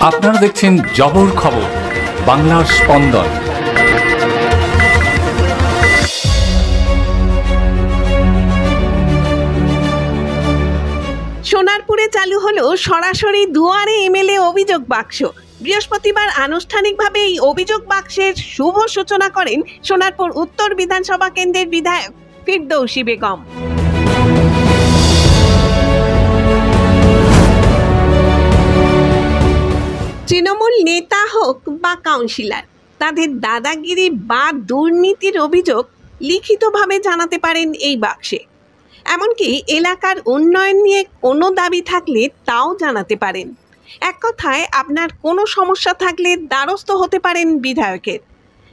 আপনারা দেখছেন জবর খবর, বাংলার স্পন্দন। সোনারপুরে চালু হলো সরাসরি দুয়ারে এমএলএ অভিযোগ বাক্স। বৃহস্পতিবার আনুষ্ঠানিকভাবে এই অভিযোগ বাক্সের শুভ সূচনা করেন সোনারপুর উত্তর বিধানসভা কেন্দ্রের বিধায়ক ফিরদৌসী বেগম। তৃণমূল নেতা হোক বা কাউন্সিলর, তাদের দাদাগিরি বা দুর্নীতির অভিযোগ লিখিতভাবে জানাতে পারেন এই বাক্সে। এমনকি এলাকার উন্নয়ন নিয়ে কোনো দাবি থাকলে তাও জানাতে পারেন। এক কথায় আপনার কোনো সমস্যা থাকলে দ্বারস্থ হতে পারেন বিধায়কের।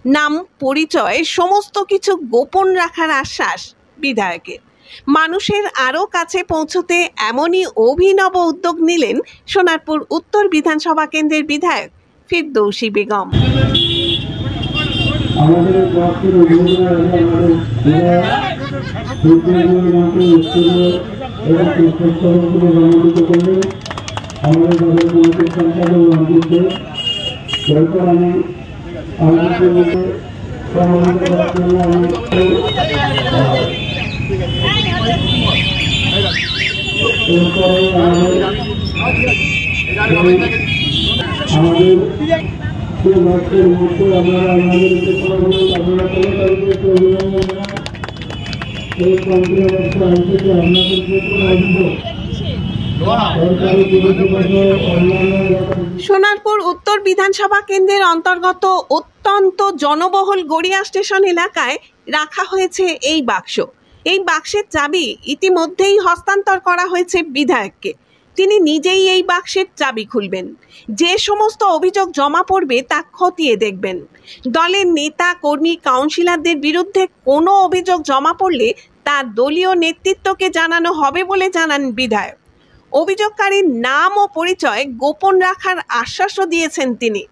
নাম, পরিচয় সমস্ত কিছু গোপন রাখার আশ্বাস বিধায়কের। মানুষের আরও কাছে পৌঁছতে এমনই অভিনব উদ্যোগ নিলেন সোনারপুর উত্তর বিধানসভা কেন্দ্রের বিধায়ক ফিরদৌসী বেগম। সোনারপুর উত্তর বিধানসভা কেন্দ্রের অন্তর্গত অত্যন্ত জনবহুল গড়িয়া স্টেশন এলাকায় রাখা হয়েছে এই বাক্স। এই বাক্সের চাবি ইতিমধ্যেই হস্তান্তর করা হয়েছে বিধায়ককে। তিনি নিজেই এই বাক্সের চাবি খুলবেন। যে সমস্ত অভিযোগ জমা পড়বে তা খতিয়ে দেখবেন। দলের নেতা, কর্মী, কাউন্সিলরদের বিরুদ্ধে কোনো অভিযোগ জমা পড়লে তা দলীয় নেতৃত্বকে জানানো হবে বলে জানান বিধায়ক। অভিযোগকারীর নাম ও পরিচয় গোপন রাখার আশ্বাসও দিয়েছেন তিনি।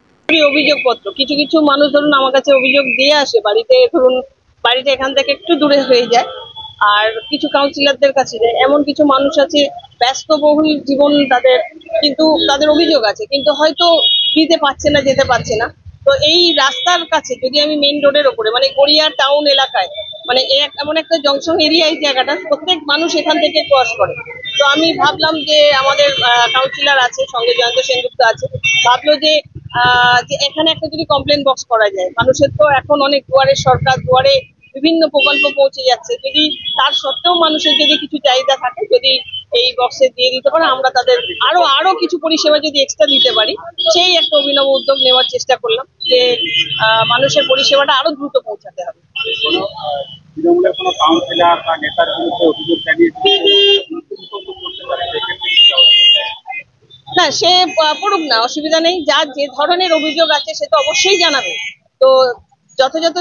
অভিযোগপত্র কিছু কিছু মানুষ ধরুন আমার কাছে অভিযোগ দিয়ে আসে, বাড়িতে এখান থেকে একটু দূরে হয়ে যায়, আর কিছু কাউন্সিলরদের কাছে যায়। এমন কিছু মানুষ আছে ব্যস্তবহুল জীবন তাদের, কিন্তু তাদের অভিযোগ আছে কিন্তু হয়তো দিতে পারছে না, যেতে পারছে না। তো এই রাস্তার কাছে যদি আমি মেইন রোডের ওপরে মানে গড়িয়া টাউন এলাকায় মানে এমন একটা জংশন এরিয়া, এই জায়গাটা প্রত্যেক মানুষ এখান থেকে ক্রস করে। তো আমি ভাবলাম যে আমাদের কাউন্সিলর আছে, সঙ্গে জয়ন্ত সেনগুপ্ত আছে, ভাবলো যে এখানে একটা যদি কমপ্লেন বক্স করা যায়। মানুষের তো এখন অনেক দুয়ারে সরকার, দুয়ারে বিভিন্ন প্রকল্প পৌঁছে যাচ্ছে, যদি তার সত্ত্বেও মানুষের যদি কিছু চাহিদা থাকে, যদি এই বক্সে দিয়ে দিতে পারে, আমরা তাদের আরো কিছু পরিষেবা যদি এক্সট্রা দিতে পারি, সেই একটা অভিনব উদ্যোগ নেওয়ার চেষ্টা করলাম যে মানুষের পরিষেবাটা আরো দ্রুত পৌঁছাতে হবে। না, সে পড়ুক না, অসুবিধা নেই। যার যে ধরনের অভিযোগ আছে সে তো অবশ্যই জানাবে। তো যথাযথ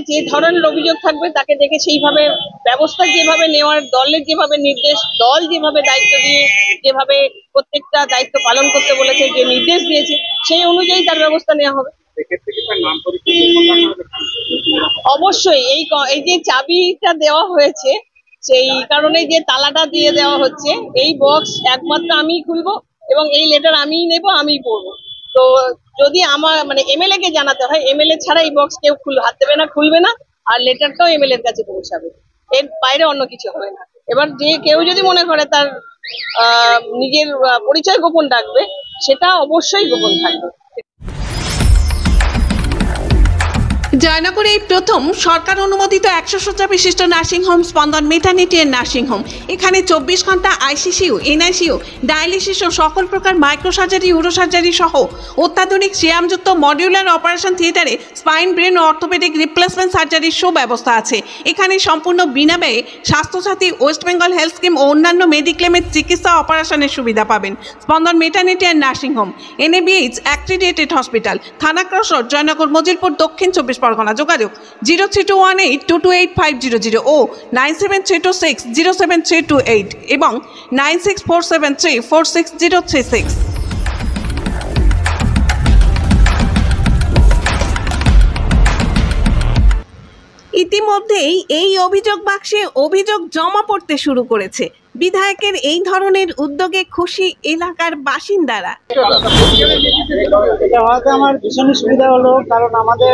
যে ধরনের অভিযোগ থাকবে তাকে দেখে সেইভাবে ব্যবস্থা যেভাবে নেওয়ার, দলের যেভাবে নির্দেশ, দল যেভাবে দায়িত্ব দিয়ে যেভাবে প্রত্যেকটা দায়িত্ব পালন করতে বলেছে, যে নির্দেশ দিয়েছে, সেই অনুযায়ী তার ব্যবস্থা নেওয়া হবে। অবশ্যই এই যে চাবিটা দেওয়া হয়েছে, সেই কারণে যে তালাটা দিয়ে দেওয়া হচ্ছে, এই বক্স একমাত্র আমিই খুলবো এবং এই লেটার আমিই নেবো, আমিই পড়বো। তো যদি আমার মানে এমএলএ কে জানাতে হয়, এমএলএ ছাড়া এই বক্স কেউ হাত দেবে না, খুলবে না, আর লেটারটাও এমএলএ এর কাছে পৌঁছাবে। এর বাইরে অন্য কিছু হবে না। এবার যে কেউ যদি মনে করে তার নিজের পরিচয় গোপন রাখবে, সেটা অবশ্যই গোপন থাকবে। জয়নগরে এই প্রথম সরকার অনুমোদিত 100 শয্যা বিশিষ্ট নার্সিংহোম স্পন্দন মেটার্নিটি এন্ড নার্সিংহোম। এখানে 24 ঘন্টা আইসিসিউ, এনআইসিউ, ডায়ালিসিস ও সকল প্রকার মাইক্রোসার্জারি, ইউরোসার্জারি সহ অত্যাধুনিক সিয়ামযুক্ত মডিউলার অপারেশন থিয়েটারে স্পাইন, ব্রেন ও অর্থোপেডিক রিপ্লেসমেন্ট সার্জারির সুব্যবস্থা আছে। এখানে সম্পূর্ণ বিনামূল্যে Swasthya Sathi, West Bengal health scheme ও অন্যান্য মেডিক্লেমের চিকিৎসা অপারেশনের সুবিধা পাবেন। Spandan maternity and nursing home, NABH accredited hospital, Thana cross road, Joynagar, Majilpur, Dakshin 24 Pargana. যোগাযোগ 0321822850 ও 9732607328 এবং 9647346036। ইতিমধ্যেই এই অভিযোগ বাক্সে অভিযোগ জমা পড়তে শুরু করেছে। বিধায়কের এই ধরনের উদ্যোগে খুশি এলাকার বাসিন্দারা। এটা হওয়াতে আমার ভীষণই সুবিধা হলো, কারণ আমাদের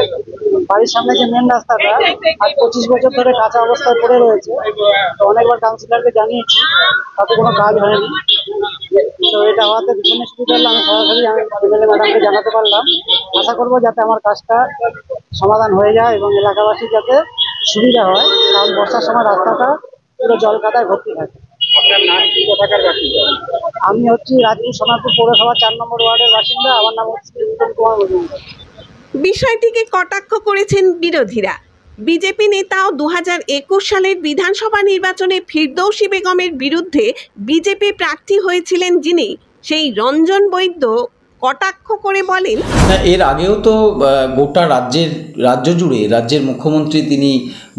বাড়ির সামনে যে মেন রাস্তাটা আজ 25 বছর ধরে কাঁচা অবস্থায় পড়ে রয়েছে। তো অনেকবার কাউন্সিলরকে জানিয়েছি, তাতে কোনো কাজ হয়নি। তো এটা হওয়াতে ভীষণই সুবিধা হলো। আমি সরাসরি এমএলএ ম্যাডামকে জানাতে পারলাম। আশা করবো যাতে আমার কাজটা সমাধান হয়ে যায় এবং এলাকাবাসীর যাতে সুবিধা হয়, কারণ বর্ষার সময় রাস্তাটা পুরো জল কাদায় ভর্তি থাকে। আমি হচ্ছি রাজপুর সোনারপুর পৌরসভা 4 নম্বর ওয়ার্ডের বাসিন্দা। আমার নাম হচ্ছে উত্তম কুমার মজুমদার। বিষয়টিকে কটাক্ষ করেছেন বিরোধীরা। বিজেপি নেতাও 2021 সালের বিধানসভা নির্বাচনে ফিরদৌসী বেগমের বিরুদ্ধে বিজেপি প্রার্থী হয়েছিলেন যিনি, সেই রঞ্জন বৈদ্য কটাক্ষ করে বলেন, এর আগেও তো গোটা রাজ্য জুড়ে রাজ্যের মুখ্যমন্ত্রী, তিনি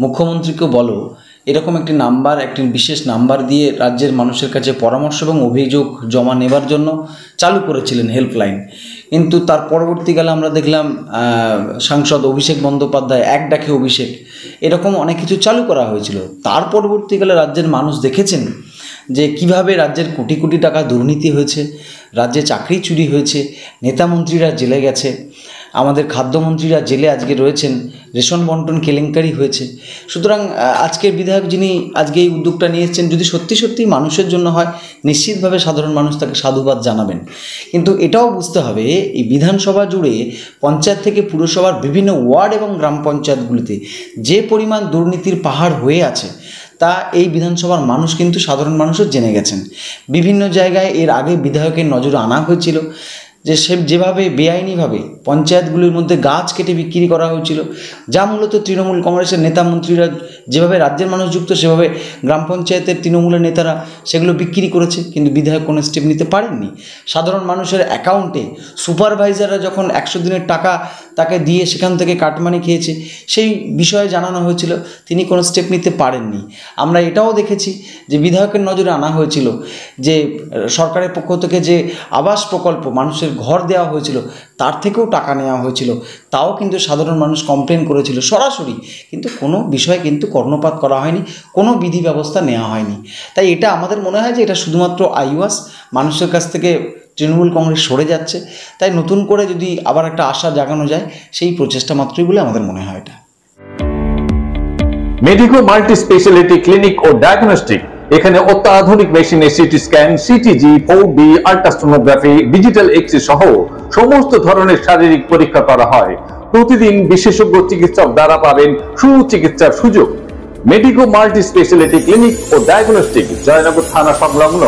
মুখ্যমন্ত্রীকে বলো এরকম একটি নাম্বার, একটি বিশেষ নাম্বার দিয়ে রাজ্যের মানুষের কাছে পরামর্শ এবং অভিযোগ জমা নেবার জন্য চালু করেছিলেন হেল্পলাইন। কিন্তু তার পরবর্তীকালে আমরা দেখলাম সাংসদ অভিষেক বন্দ্যোপাধ্যায়, এক ডাকে অভিষেক, এরকম অনেক কিছু চালু করা হয়েছিল। তার পরবর্তীকালে রাজ্যের মানুষ দেখেছেন যে কিভাবে রাজ্যের কোটি কোটি টাকা দুর্নীতি হয়েছে, রাজ্যে চাকরি চুরি হয়েছে, নেতামন্ত্রীরা জেলে গেছে, আমাদের খাদ্যমন্ত্রীরা জেলে আজকে রয়েছেন, রেশন বন্টন কেলেঙ্কারি হয়েছে। সুতরাং আজকের বিধায়ক যিনি আজকে এই উদ্যোগটা নিয়ে এসেছেন, যদি সত্যি সত্যি মানুষের জন্য হয়, নিশ্চিতভাবে সাধারণ মানুষ তাকে সাধুবাদ জানাবেন। কিন্তু এটাও বুঝতে হবে, এই বিধানসভা জুড়ে পঞ্চায়েত থেকে পুরসভার বিভিন্ন ওয়ার্ড এবং গ্রাম পঞ্চায়েতগুলিতে যে পরিমাণ দুর্নীতির পাহাড় হয়ে আছে তা এই বিধানসভার মানুষ কিন্তু সাধারণ মানুষও জেনে গেছেন। বিভিন্ন জায়গায় এর আগে বিধায়কের নজরে আনা হয়েছিল যে সে যেভাবে বেআইনিভাবে পঞ্চায়েতগুলির মধ্যে গাছ কেটে বিক্রি করা হয়েছিল, যা মূলত তৃণমূল কংগ্রেসের নেতা মন্ত্রীরা যেভাবে রাজ্যের মানুষ যুক্ত, সেভাবে গ্রাম পঞ্চায়েতের তৃণমূলের নেতারা সেগুলো বিক্রি করেছে, কিন্তু বিধায়ক কোনো স্টেপ নিতে পারেননি। সাধারণ মানুষের অ্যাকাউন্টে সুপারভাইজাররা যখন 100 দিনের টাকা তাকে দিয়ে সেখান থেকে কাটমানি খেয়েছে, সেই বিষয়ে জানানো হয়েছিল, তিনি কোনো স্টেপ নিতে পারেননি। আমরা এটাও দেখেছি যে বিধায়কের নজরে আনা হয়েছিল যে সরকারের পক্ষ থেকে যে আবাস প্রকল্প, মানুষের ঘর দেওয়া হয়েছিল, তার থেকেও টাকা নেওয়া হয়েছিল, তাও কিন্তু সাধারণ মানুষ কমপ্লেন করেছিল সরাসরি, কিন্তু কোনো বিষয়ে কিন্তু কর্ণপাত করা হয়নি, কোনো বিধি ব্যবস্থা নেওয়া হয়নি। তাই এটা আমাদের মনে হয় যে এটা শুধুমাত্র আইওয়াস, মানুষের কাছ থেকে তৃণমূল কংগ্রেস সরে যাচ্ছে। তাই নতুন করে যদি আবার একটা আশা জাগানো যায়, সেই প্রচেষ্টা মাত্রই বলে আমাদের মনে হয় এটা। মেডিকো মাল্টি স্পেশালিটি ক্লিনিক ও ডায়াগনস্টিক, এখানে অত্যাধুনিক মেশিনে CT scan, CTG, 4D ultrasonography, digital X-ray সহ সমস্ত ধরনের শারীরিক পরীক্ষা করা হয়। প্রতিদিন বিশেষজ্ঞ চিকিৎসক দ্বারা পাবেন সুচিকিৎসার সুযোগ। মেডিকো মাল্টি স্পেশালিটি ক্লিনিক ও ডায়াগনস্টিক, জয়নগর থানা সংলগ্ন,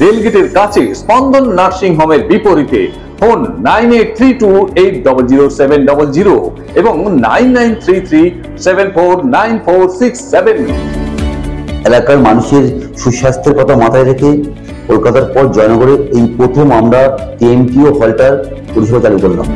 রেলগেটের কাছে, স্পন্দন নার্সিং হোমের বিপরীতে। ফোন 9832800700 এবং 9933749467। এলাকার মানুষের সুস্বাস্থ্যের কথা মাথায় রেখে কলকাতার পর জয়নগরে এই প্রথম আমরা টিএমটিও হলটার পরিষেবা চালু করলাম।